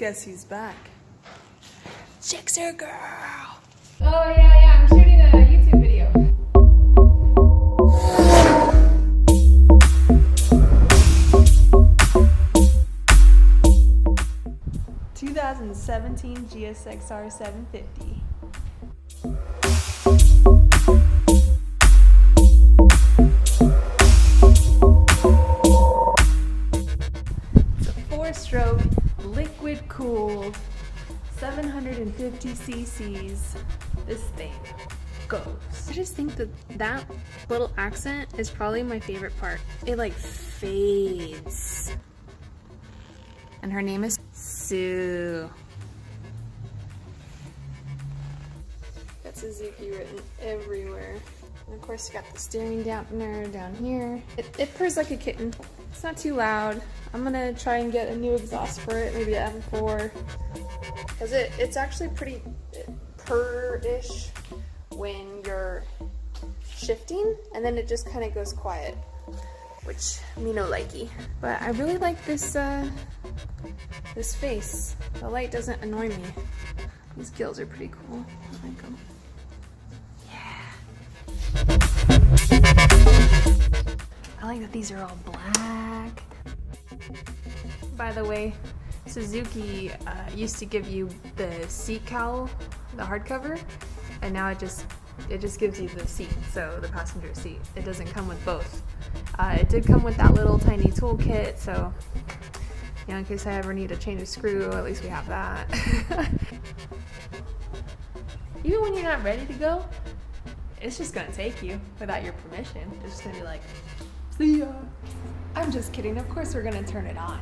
Guess who's back? GSXR girl! Oh yeah, I'm shooting a YouTube video. ...2017 GSXR750. It's a 4-stroke, liquid-cooled, 750 cc's. This thing goes. I just think that that little accent is probably my favorite part. It like fades. And her name is Sue. Got Suzuki written everywhere. And of course you got the steering dampener down here. It purrs like a kitten. It's not too loud. I'm gonna try and get a new exhaust for it, maybe an M4. Because it's actually pretty purr-ish when you're shifting, and then it just kind of goes quiet, which me no likey. But I really like this this face. The light doesn't annoy me. These gills are pretty cool. I like them. Yeah. I like that these are all black. By the way, Suzuki used to give you the seat cowl, the hardcover, and now it just gives you the seat, so the passenger seat. It doesn't come with both. It did come with that little tiny toolkit, so you know, in case I ever need to change a screw, at least we have that. Even when you're not ready to go, it's just gonna take you without your permission. It's just gonna be like, see ya. I'm just kidding, of course we're gonna turn it on.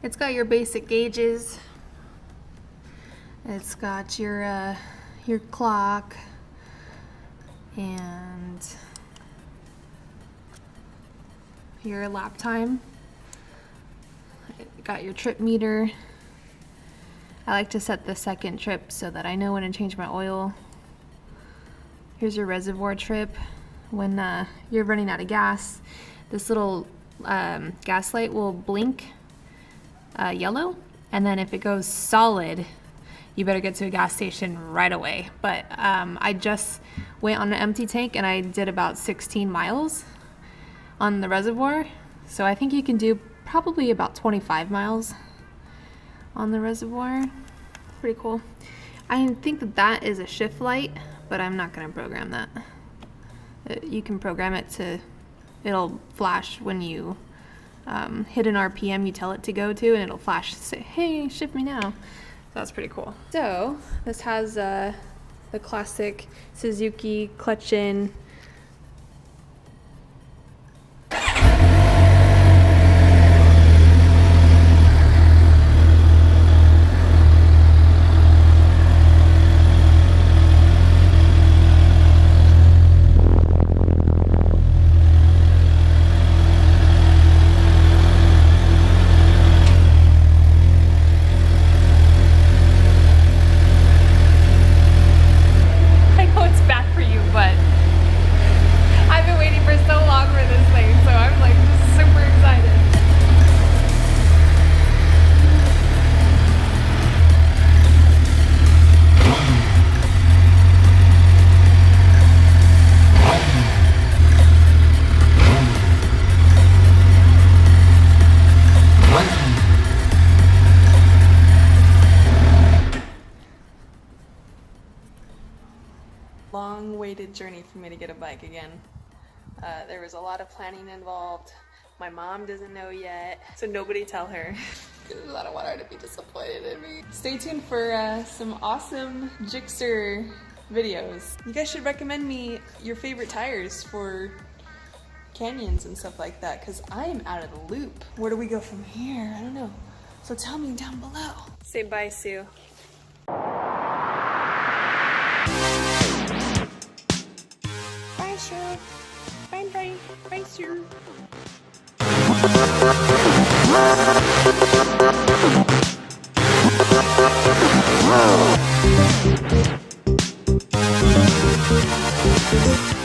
It's got your basic gauges. It's got your clock and your lap time. It got your trip meter. I like to set the second trip so that I know when to change my oil. Here's your reservoir trip. When you're running out of gas, this little gas light will blink yellow, and then if it goes solid, you better get to a gas station right away. But I just went on an empty tank and I did about 16 miles on the reservoir, so I think you can do probably about 25 miles on the reservoir. Pretty cool. I think that that is a shift light, but I'm not going to program that. You can program it to, it'll flash when you hit an RPM you tell it to go to, and it'll flash to say, hey, shift me now. So that's pretty cool. So this has the classic Suzuki clutch in. Long-awaited journey for me to get a bike again. There was a lot of planning involved. My mom doesn't know yet, so nobody tell her. Because I don't want her to be disappointed in me. Stay tuned for some awesome GSXR videos. You guys should recommend me your favorite tires for canyons and stuff like that, because I am out of the loop. Where do we go from here? I don't know. So tell me down below. Say bye, Sue. Bye, Sue. Bye, bye. Bye, Sue. Wow.